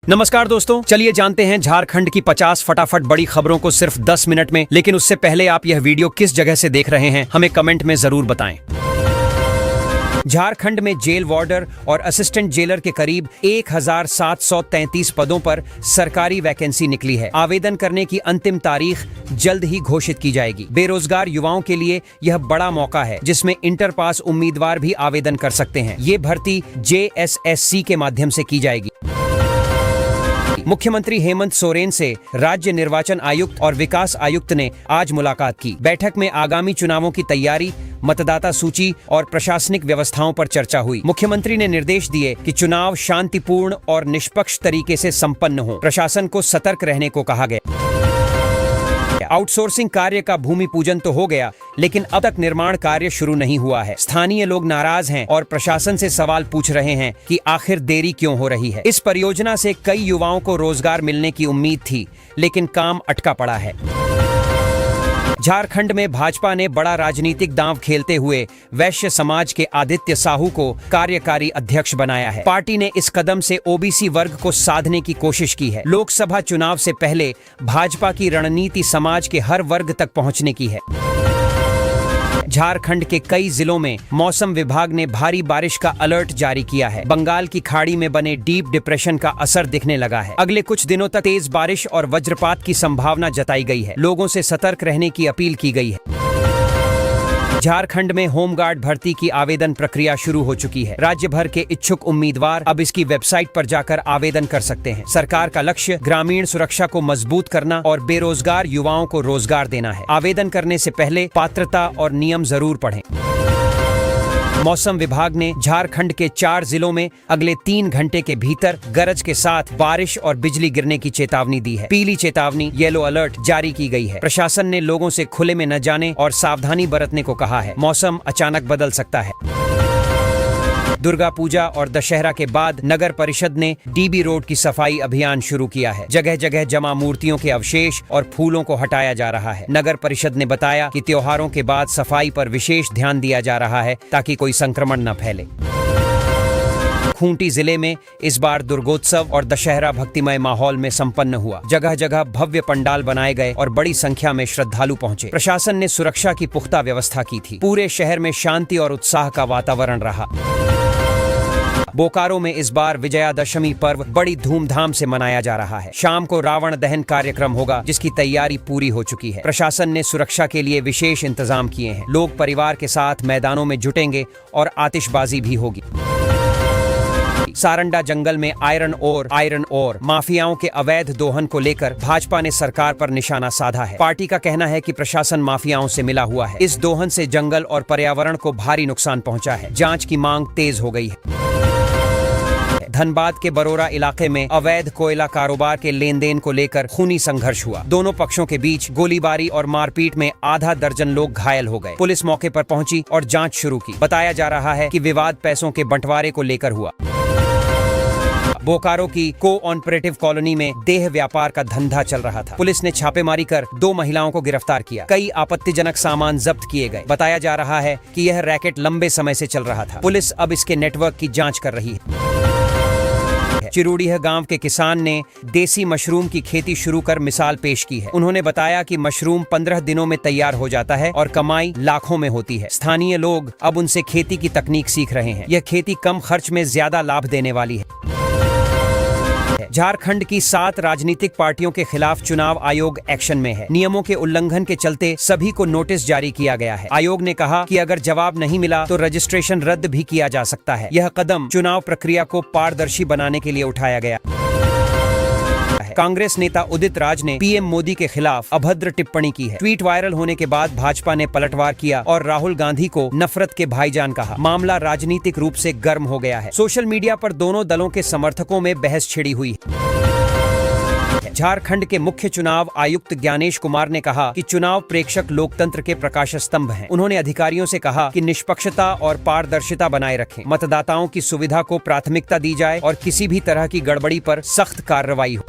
नमस्कार दोस्तों, चलिए जानते हैं झारखंड की 50 फटाफट बड़ी खबरों को सिर्फ 10 मिनट में। लेकिन उससे पहले आप यह वीडियो किस जगह से देख रहे हैं हमें कमेंट में जरूर बताएं। झारखंड में जेल वार्डर और असिस्टेंट जेलर के करीब 1733 पदों पर सरकारी वैकेंसी निकली है। आवेदन करने की अंतिम तारीख जल्द ही घोषित की जाएगी। बेरोजगार युवाओं के लिए यह बड़ा मौका है जिसमें इंटर पास उम्मीदवार भी आवेदन कर सकते हैं। ये भर्ती JSSC के माध्यम से की जाएगी। मुख्यमंत्री हेमंत सोरेन से राज्य निर्वाचन आयुक्त और विकास आयुक्त ने आज मुलाकात की। बैठक में आगामी चुनावों की तैयारी, मतदाता सूची और प्रशासनिक व्यवस्थाओं पर चर्चा हुई। मुख्यमंत्री ने निर्देश दिए कि चुनाव शांतिपूर्ण और निष्पक्ष तरीके से संपन्न हो। प्रशासन को सतर्क रहने को कहा गया। आउटसोर्सिंग कार्य का भूमि पूजन तो हो गया, लेकिन अब तक निर्माण कार्य शुरू नहीं हुआ है। स्थानीय लोग नाराज हैं और प्रशासन से सवाल पूछ रहे हैं कि आखिर देरी क्यों हो रही है। इस परियोजना से कई युवाओं को रोजगार मिलने की उम्मीद थी, लेकिन काम अटका पड़ा है। झारखंड में भाजपा ने बड़ा राजनीतिक दांव खेलते हुए वैश्य समाज के आदित्य साहू को कार्यकारी अध्यक्ष बनाया है। पार्टी ने इस कदम से OBC वर्ग को साधने की कोशिश की है। लोकसभा चुनाव से पहले भाजपा की रणनीति समाज के हर वर्ग तक पहुंचने की है। झारखंड के कई जिलों में मौसम विभाग ने भारी बारिश का अलर्ट जारी किया है। बंगाल की खाड़ी में बने डीप डिप्रेशन का असर दिखने लगा है। अगले कुछ दिनों तक तेज बारिश और वज्रपात की संभावना जताई गई है। लोगों से सतर्क रहने की अपील की गई है। झारखंड में होमगार्ड भर्ती की आवेदन प्रक्रिया शुरू हो चुकी है। राज्य भर के इच्छुक उम्मीदवार अब इसकी वेबसाइट पर जाकर आवेदन कर सकते हैं। सरकार का लक्ष्य ग्रामीण सुरक्षा को मजबूत करना और बेरोजगार युवाओं को रोजगार देना है। आवेदन करने से पहले पात्रता और नियम जरूर पढ़ें। मौसम विभाग ने झारखंड के 4 जिलों में अगले 3 घंटे के भीतर गरज के साथ बारिश और बिजली गिरने की चेतावनी दी है। पीली चेतावनी येलो अलर्ट जारी की गई है। प्रशासन ने लोगों से खुले में न जाने और सावधानी बरतने को कहा है। मौसम अचानक बदल सकता है। दुर्गा पूजा और दशहरा के बाद नगर परिषद ने DB रोड की सफाई अभियान शुरू किया है। जगह जगह जमा मूर्तियों के अवशेष और फूलों को हटाया जा रहा है। नगर परिषद ने बताया कि त्योहारों के बाद सफाई पर विशेष ध्यान दिया जा रहा है ताकि कोई संक्रमण न फैले। खूंटी जिले में इस बार दुर्गोत्सव और दशहरा भक्तिमय माहौल में संपन्न हुआ। जगह जगह भव्य पंडाल बनाए गए और बड़ी संख्या में श्रद्धालु पहुंचे। प्रशासन ने सुरक्षा की पुख्ता व्यवस्था की थी। पूरे शहर में शांति और उत्साह का वातावरण रहा। बोकारो में इस बार विजयादशमी पर्व बड़ी धूमधाम से मनाया जा रहा है। शाम को रावण दहन कार्यक्रम होगा, जिसकी तैयारी पूरी हो चुकी है। प्रशासन ने सुरक्षा के लिए विशेष इंतजाम किए हैं। लोग परिवार के साथ मैदानों में जुटेंगे और आतिशबाजी भी होगी। सारंडा जंगल में आयरन ओर माफियाओं के अवैध दोहन को लेकर भाजपा ने सरकार पर निशाना साधा है। पार्टी का कहना है कि प्रशासन माफियाओं से मिला हुआ है। इस दोहन से जंगल और पर्यावरण को भारी नुकसान पहुंचा है। जांच की मांग तेज हो गई है। धनबाद के बरोरा इलाके में अवैध कोयला कारोबार के लेन देन को लेकर खूनी संघर्ष हुआ। दोनों पक्षों के बीच गोलीबारी और मारपीट में आधा दर्जन लोग घायल हो गए। पुलिस मौके पर पहुंची और जांच शुरू की। बताया जा रहा है कि विवाद पैसों के बंटवारे को लेकर हुआ। बोकारो की कोऑपरेटिव कॉलोनी में देह व्यापार का धंधा चल रहा था। पुलिस ने छापेमारी कर 2 महिलाओं को गिरफ्तार किया। कई आपत्तिजनक सामान जब्त किए गए। बताया जा रहा है कि यह रैकेट लंबे समय से चल रहा था। पुलिस अब इसके नेटवर्क की जांच कर रही है। चिरूडीह गांव के किसान ने देसी मशरूम की खेती शुरू कर मिसाल पेश की है। उन्होंने बताया कि मशरूम 15 दिनों में तैयार हो जाता है और कमाई लाखों में होती है। स्थानीय लोग अब उनसे खेती की तकनीक सीख रहे हैं। यह खेती कम खर्च में ज्यादा लाभ देने वाली है। झारखंड की 7 राजनीतिक पार्टियों के खिलाफ चुनाव आयोग एक्शन में है। नियमों के उल्लंघन के चलते सभी को नोटिस जारी किया गया है। आयोग ने कहा कि अगर जवाब नहीं मिला तो रजिस्ट्रेशन रद्द भी किया जा सकता है। यह कदम चुनाव प्रक्रिया को पारदर्शी बनाने के लिए उठाया गया। कांग्रेस नेता उदित राज ने PM मोदी के खिलाफ अभद्र टिप्पणी की है। ट्वीट वायरल होने के बाद भाजपा ने पलटवार किया और राहुल गांधी को नफरत के भाईजान कहा। मामला राजनीतिक रूप से गर्म हो गया है। सोशल मीडिया पर दोनों दलों के समर्थकों में बहस छिड़ी हुई है। झारखंड के मुख्य चुनाव आयुक्त ज्ञानेश कुमार ने कहा कि चुनाव प्रेक्षक लोकतंत्र के प्रकाश स्तंभ हैं। उन्होंने अधिकारियों से कहा कि निष्पक्षता और पारदर्शिता बनाए रखें। मतदाताओं की सुविधा को प्राथमिकता दी जाए और किसी भी तरह की गड़बड़ी पर सख्त कार्रवाई हो।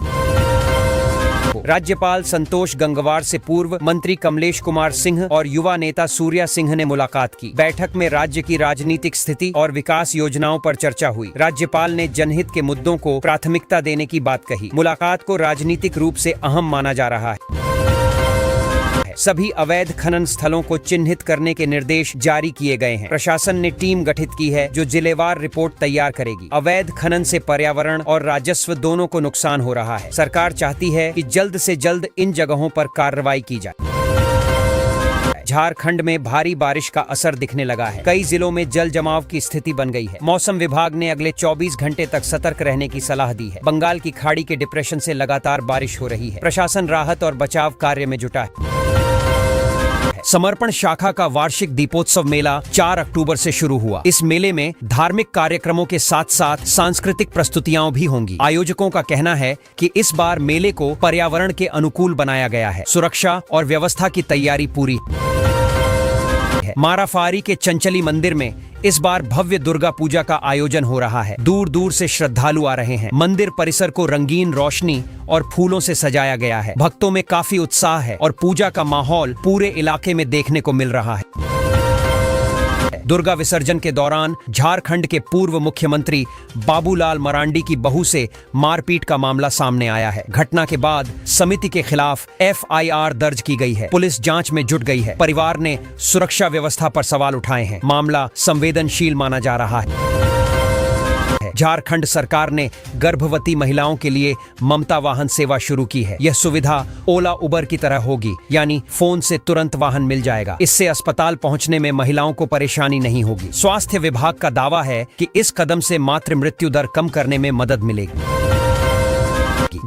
राज्यपाल संतोष गंगवार से पूर्व मंत्री कमलेश कुमार सिंह और युवा नेता सूर्या सिंह ने मुलाकात की। बैठक में राज्य की राजनीतिक स्थिति और विकास योजनाओं पर चर्चा हुई। राज्यपाल ने जनहित के मुद्दों को प्राथमिकता देने की बात कही। मुलाकात को राजनीतिक रूप से अहम माना जा रहा है। सभी अवैध खनन स्थलों को चिन्हित करने के निर्देश जारी किए गए हैं। प्रशासन ने टीम गठित की है जो जिलेवार रिपोर्ट तैयार करेगी। अवैध खनन से पर्यावरण और राजस्व दोनों को नुकसान हो रहा है। सरकार चाहती है कि जल्द से जल्द इन जगहों पर कार्रवाई की जाए। झारखंड में भारी बारिश का असर दिखने लगा है। कई जिलों में जल जमाव की स्थिति बन गई है। मौसम विभाग ने अगले 24 घंटे तक सतर्क रहने की सलाह दी है। बंगाल की खाड़ी के डिप्रेशन से लगातार बारिश हो रही है। प्रशासन राहत और बचाव कार्य में जुटा है। समर्पण शाखा का वार्षिक दीपोत्सव मेला 4 अक्टूबर से शुरू हुआ। इस मेले में धार्मिक कार्यक्रमों के साथ साथ सांस्कृतिक प्रस्तुतियां भी होंगी। आयोजकों का कहना है कि इस बार मेले को पर्यावरण के अनुकूल बनाया गया है। सुरक्षा और व्यवस्था की तैयारी पूरी है। माराफारी के चंचली मंदिर में इस बार भव्य दुर्गा पूजा का आयोजन हो रहा है। दूर दूर से श्रद्धालु आ रहे हैं। मंदिर परिसर को रंगीन रोशनी और फूलों से सजाया गया है। भक्तों में काफी उत्साह है और पूजा का माहौल पूरे इलाके में देखने को मिल रहा है। दुर्गा विसर्जन के दौरान झारखंड के पूर्व मुख्यमंत्री बाबूलाल मरांडी की बहू से मारपीट का मामला सामने आया है। घटना के बाद समिति के खिलाफ FIR दर्ज की गई है। पुलिस जांच में जुट गई है। परिवार ने सुरक्षा व्यवस्था पर सवाल उठाए हैं। मामला संवेदनशील माना जा रहा है। झारखंड सरकार ने गर्भवती महिलाओं के लिए ममता वाहन सेवा शुरू की है। यह सुविधा ओला उबर की तरह होगी, यानी फोन से तुरंत वाहन मिल जाएगा। इससे अस्पताल पहुंचने में महिलाओं को परेशानी नहीं होगी। स्वास्थ्य विभाग का दावा है कि इस कदम से मातृ मृत्यु दर कम करने में मदद मिलेगी।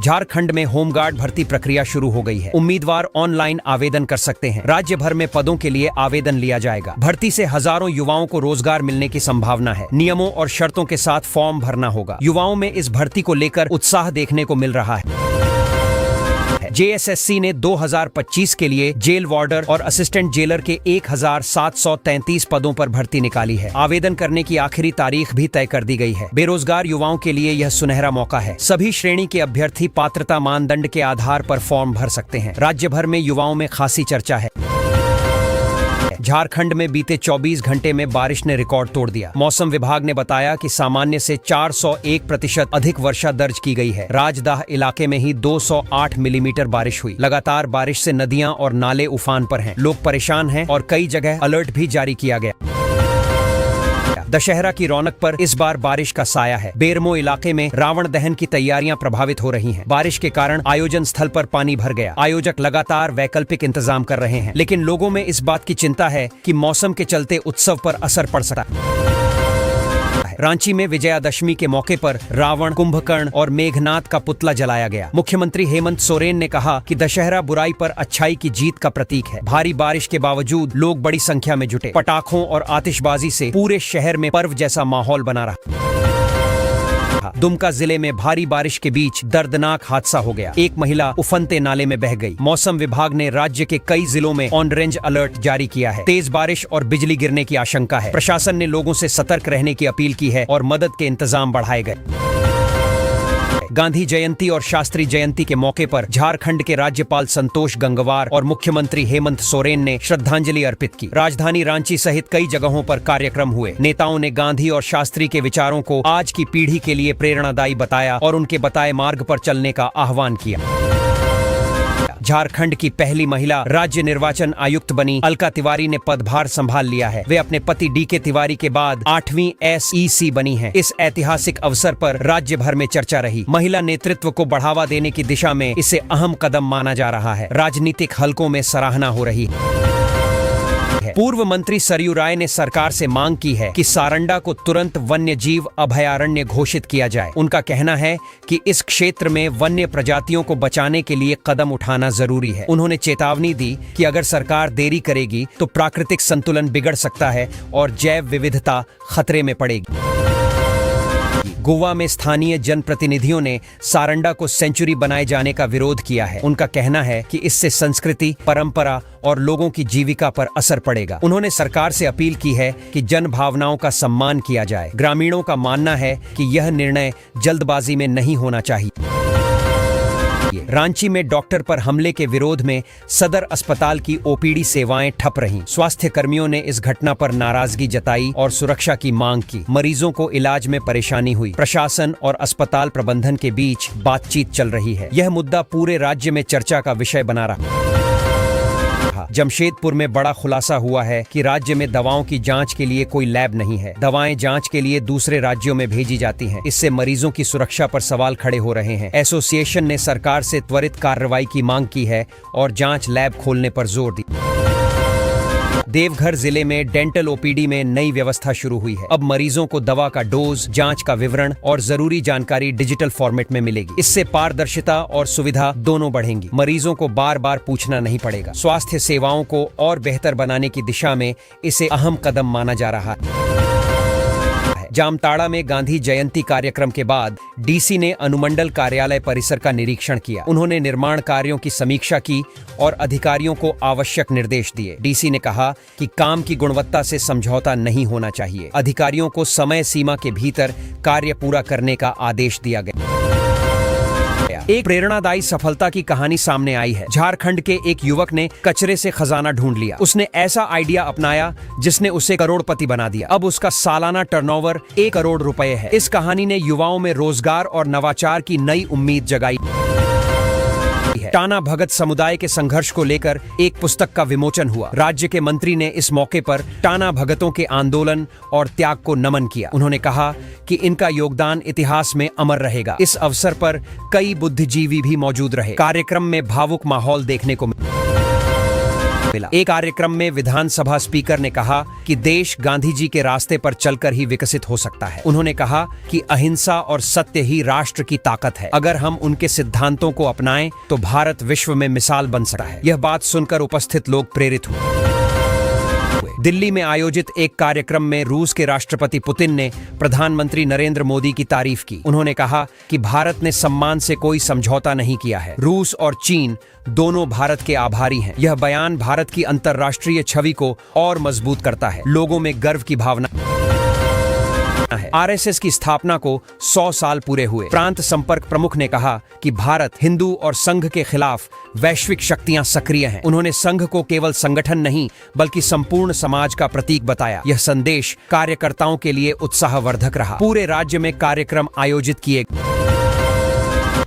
झारखंड में होमगार्ड भर्ती प्रक्रिया शुरू हो गई है। उम्मीदवार ऑनलाइन आवेदन कर सकते हैं। राज्य भर में पदों के लिए आवेदन लिया जाएगा। भर्ती से हजारों युवाओं को रोजगार मिलने की संभावना है। नियमों और शर्तों के साथ फॉर्म भरना होगा। युवाओं में इस भर्ती को लेकर उत्साह देखने को मिल रहा है। JSSC ने 2025 के लिए जेल वार्डर और असिस्टेंट जेलर के 1733 पदों पर भर्ती निकाली है। आवेदन करने की आखिरी तारीख भी तय कर दी गई है। बेरोजगार युवाओं के लिए यह सुनहरा मौका है। सभी श्रेणी के अभ्यर्थी पात्रता मानदंड के आधार पर फॉर्म भर सकते हैं। राज्य भर में युवाओं में खासी चर्चा है। झारखंड में बीते 24 घंटे में बारिश ने रिकॉर्ड तोड़ दिया। मौसम विभाग ने बताया कि सामान्य से 401% अधिक वर्षा दर्ज की गई है। राजदाह इलाके में ही 208 मिलीमीटर बारिश हुई। लगातार बारिश से नदियां और नाले उफान पर हैं। लोग परेशान हैं और कई जगह अलर्ट भी जारी किया गया। दशहरा की रौनक पर इस बार बारिश का साया है। बेरमो इलाके में रावण दहन की तैयारियां प्रभावित हो रही हैं। बारिश के कारण आयोजन स्थल पर पानी भर गया। आयोजक लगातार वैकल्पिक इंतजाम कर रहे हैं, लेकिन लोगों में इस बात की चिंता है कि मौसम के चलते उत्सव पर असर पड़ सकता है। रांची में विजयादशमी के मौके पर रावण, कुंभकर्ण और मेघनाथ का पुतला जलाया गया। मुख्यमंत्री हेमंत सोरेन ने कहा कि दशहरा बुराई पर अच्छाई की जीत का प्रतीक है। भारी बारिश के बावजूद लोग बड़ी संख्या में जुटे। पटाखों और आतिशबाजी से पूरे शहर में पर्व जैसा माहौल बना रहा। दुमका जिले में भारी बारिश के बीच दर्दनाक हादसा हो गया। एक महिला उफनते नाले में बह गई। मौसम विभाग ने राज्य के कई जिलों में ऑरेंज अलर्ट जारी किया है। तेज बारिश और बिजली गिरने की आशंका है। प्रशासन ने लोगों से सतर्क रहने की अपील की है और मदद के इंतजाम बढ़ाए गए। गांधी जयंती और शास्त्री जयंती के मौके पर झारखंड के राज्यपाल संतोष गंगवार और मुख्यमंत्री हेमंत सोरेन ने श्रद्धांजलि अर्पित की। राजधानी रांची सहित कई जगहों पर कार्यक्रम हुए। नेताओं ने गांधी और शास्त्री के विचारों को आज की पीढ़ी के लिए प्रेरणादायी बताया और उनके बताए मार्ग पर चलने का आह्वान किया। झारखंड की पहली महिला राज्य निर्वाचन आयुक्त बनी अलका तिवारी ने पदभार संभाल लिया है। वे अपने पति DK तिवारी के बाद 8वीं SEC बनी हैं। इस ऐतिहासिक अवसर पर राज्य भर में चर्चा रही। महिला नेतृत्व को बढ़ावा देने की दिशा में इसे अहम कदम माना जा रहा है। राजनीतिक हलकों में सराहना हो रही है। पूर्व मंत्री सरयू राय ने सरकार से मांग की है कि सारंडा को तुरंत वन्य जीव अभयारण्य घोषित किया जाए। उनका कहना है कि इस क्षेत्र में वन्य प्रजातियों को बचाने के लिए कदम उठाना जरूरी है। उन्होंने चेतावनी दी कि अगर सरकार देरी करेगी तो प्राकृतिक संतुलन बिगड़ सकता है और जैव विविधता खतरे में पड़ेगी। गोवा में स्थानीय जनप्रतिनिधियों ने सारंडा को सेंचुरी बनाए जाने का विरोध किया है। उनका कहना है कि इससे संस्कृति, परंपरा और लोगों की जीविका पर असर पड़ेगा। उन्होंने सरकार से अपील की है कि जन भावनाओं का सम्मान किया जाए। ग्रामीणों का मानना है कि यह निर्णय जल्दबाजी में नहीं होना चाहिए। रांची में डॉक्टर पर हमले के विरोध में सदर अस्पताल की ओपीडी सेवाएं ठप रहीं। स्वास्थ्य कर्मियों ने इस घटना पर नाराजगी जताई और सुरक्षा की मांग की। मरीजों को इलाज में परेशानी हुई। प्रशासन और अस्पताल प्रबंधन के बीच बातचीत चल रही है। यह मुद्दा पूरे राज्य में चर्चा का विषय बना रहा। जमशेदपुर में बड़ा खुलासा हुआ है कि राज्य में दवाओं की जांच के लिए कोई लैब नहीं है। दवाएं जांच के लिए दूसरे राज्यों में भेजी जाती हैं। इससे मरीजों की सुरक्षा पर सवाल खड़े हो रहे हैं। एसोसिएशन ने सरकार से त्वरित कार्रवाई की मांग की है और जांच लैब खोलने पर जोर दिया। देवघर जिले में डेंटल ओपीडी में नई व्यवस्था शुरू हुई है। अब मरीजों को दवा का डोज, जांच का विवरण और जरूरी जानकारी डिजिटल फॉर्मेट में मिलेगी। इससे पारदर्शिता और सुविधा दोनों बढ़ेंगी। मरीजों को बार बार पूछना नहीं पड़ेगा। स्वास्थ्य सेवाओं को और बेहतर बनाने की दिशा में इसे अहम कदम माना जा रहा है। जामताड़ा में गांधी जयंती कार्यक्रम के बाद डीसी ने अनुमंडल कार्यालय परिसर का निरीक्षण किया। उन्होंने निर्माण कार्यों की समीक्षा की और अधिकारियों को आवश्यक निर्देश दिए। डीसी ने कहा कि काम की गुणवत्ता से समझौता नहीं होना चाहिए। अधिकारियों को समय सीमा के भीतर कार्य पूरा करने का आदेश दिया गया। एक प्रेरणादायी सफलता की कहानी सामने आई है। झारखंड के एक युवक ने कचरे से खजाना ढूंढ लिया। उसने ऐसा आइडिया अपनाया जिसने उसे करोड़पति बना दिया। अब उसका सालाना टर्नओवर 1 करोड़ रुपए है। इस कहानी ने युवाओं में रोजगार और नवाचार की नई उम्मीद जगाई है। टाना भगत समुदाय के संघर्ष को लेकर एक पुस्तक का विमोचन हुआ। राज्य के मंत्री ने इस मौके पर टाना भगतों के आंदोलन और त्याग को नमन किया। उन्होंने कहा कि इनका योगदान इतिहास में अमर रहेगा। इस अवसर पर कई बुद्धिजीवी भी मौजूद रहे। कार्यक्रम में भावुक माहौल देखने को मिला। एक कार्यक्रम में विधानसभा स्पीकर ने कहा कि देश गांधी जी के रास्ते पर चलकर ही विकसित हो सकता है। उन्होंने कहा कि अहिंसा और सत्य ही राष्ट्र की ताकत है। अगर हम उनके सिद्धांतों को अपनाएं तो भारत विश्व में मिसाल बन सकता है। यह बात सुनकर उपस्थित लोग प्रेरित हुए। दिल्ली में आयोजित एक कार्यक्रम में रूस के राष्ट्रपति पुतिन ने प्रधानमंत्री नरेंद्र मोदी की तारीफ की। उन्होंने कहा कि भारत ने सम्मान से कोई समझौता नहीं किया है। रूस और चीन दोनों भारत के आभारी हैं। यह बयान भारत की अंतर्राष्ट्रीय छवि को और मजबूत करता है। लोगों में गर्व की भावना है। आरएसएस की स्थापना को 100 साल पूरे हुए। प्रांत संपर्क प्रमुख ने कहा कि भारत हिंदू और संघ के खिलाफ वैश्विक शक्तियां सक्रिय हैं। उन्होंने संघ को केवल संगठन नहीं बल्कि संपूर्ण समाज का प्रतीक बताया। यह संदेश कार्यकर्ताओं के लिए उत्साहवर्धक रहा। पूरे राज्य में कार्यक्रम आयोजित किए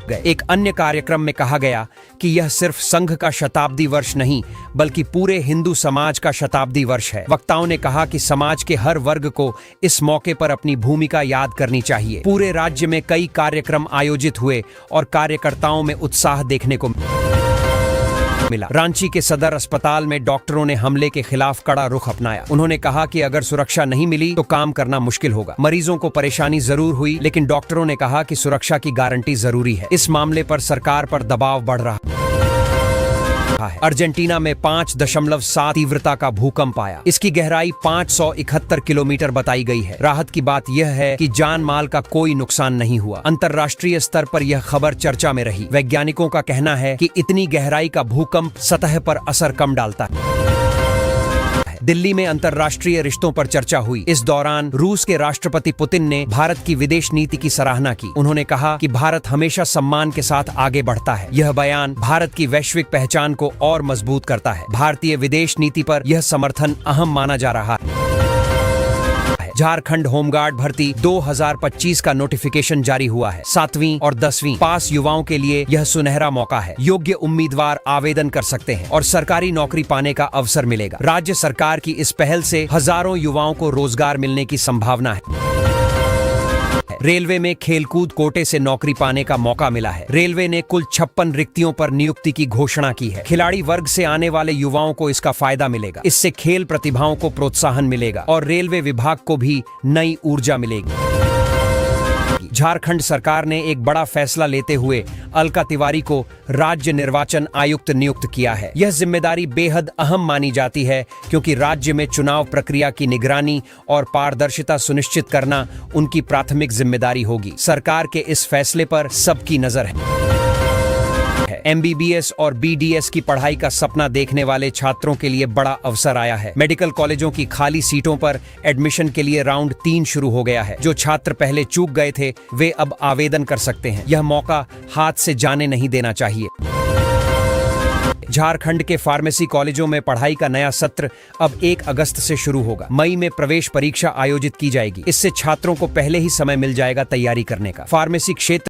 गए। एक अन्य कार्यक्रम में कहा गया कि यह सिर्फ संघ का शताब्दी वर्ष नहीं बल्कि पूरे हिंदू समाज का शताब्दी वर्ष है। वक्ताओं ने कहा कि समाज के हर वर्ग को इस मौके पर अपनी भूमिका याद करनी चाहिए। पूरे राज्य में कई कार्यक्रम आयोजित हुए और कार्यकर्ताओं में उत्साह देखने को मिला। रांची के सदर अस्पताल में डॉक्टरों ने हमले के खिलाफ कड़ा रुख अपनाया। उन्होंने कहा कि अगर सुरक्षा नहीं मिली तो काम करना मुश्किल होगा। मरीजों को परेशानी जरूर हुई लेकिन डॉक्टरों ने कहा कि सुरक्षा की गारंटी जरूरी है। इस मामले पर सरकार पर दबाव बढ़ रहा है। अर्जेंटीना में 5.7 तीव्रता का भूकंप आया। इसकी गहराई 571 किलोमीटर बताई गई है। राहत की बात यह है कि जान माल का कोई नुकसान नहीं हुआ। अंतर्राष्ट्रीय स्तर पर यह खबर चर्चा में रही। वैज्ञानिकों का कहना है कि इतनी गहराई का भूकंप सतह पर असर कम डालता है। दिल्ली में अंतर्राष्ट्रीय रिश्तों पर चर्चा हुई। इस दौरान रूस के राष्ट्रपति पुतिन ने भारत की विदेश नीति की सराहना की। उन्होंने कहा कि भारत हमेशा सम्मान के साथ आगे बढ़ता है। यह बयान भारत की वैश्विक पहचान को और मजबूत करता है। भारतीय विदेश नीति पर यह समर्थन अहम माना जा रहा है। झारखंड होमगार्ड भर्ती 2025 का नोटिफिकेशन जारी हुआ है। 7वीं और 10वीं पास युवाओं के लिए यह सुनहरा मौका है। योग्य उम्मीदवार आवेदन कर सकते हैं और सरकारी नौकरी पाने का अवसर मिलेगा। राज्य सरकार की इस पहल से हजारों युवाओं को रोजगार मिलने की संभावना है। रेलवे में खेलकूद कोटे से नौकरी पाने का मौका मिला है। रेलवे ने कुल 56 रिक्तियों पर नियुक्ति की घोषणा की है। खिलाड़ी वर्ग से आने वाले युवाओं को इसका फायदा मिलेगा। इससे खेल प्रतिभाओं को प्रोत्साहन मिलेगा और रेलवे विभाग को भी नई ऊर्जा मिलेगी। झारखंड सरकार ने एक बड़ा फैसला लेते हुए अलका तिवारी को राज्य निर्वाचन आयुक्त नियुक्त किया है। यह जिम्मेदारी बेहद अहम मानी जाती है क्योंकि राज्य में चुनाव प्रक्रिया की निगरानी और पारदर्शिता सुनिश्चित करना उनकी प्राथमिक जिम्मेदारी होगी। सरकार के इस फैसले पर सबकी नजर है। है। MBBS और BDS की पढ़ाई का सपना देखने वाले छात्रों के लिए बड़ा अवसर आया है। मेडिकल कॉलेजों की खाली सीटों पर एडमिशन के लिए राउंड 3 शुरू हो गया है। जो छात्र पहले चूक गए थे वे अब आवेदन कर सकते हैं। यह मौका हाथ से जाने नहीं देना चाहिए। झारखंड के फार्मेसी कॉलेजों में पढ़ाई का नया सत्र अब 1 अगस्त से शुरू होगा। मई में प्रवेश परीक्षा आयोजित की जाएगी। इससे छात्रों को पहले ही समय मिल जाएगा तैयारी करने का। फार्मेसी क्षेत्र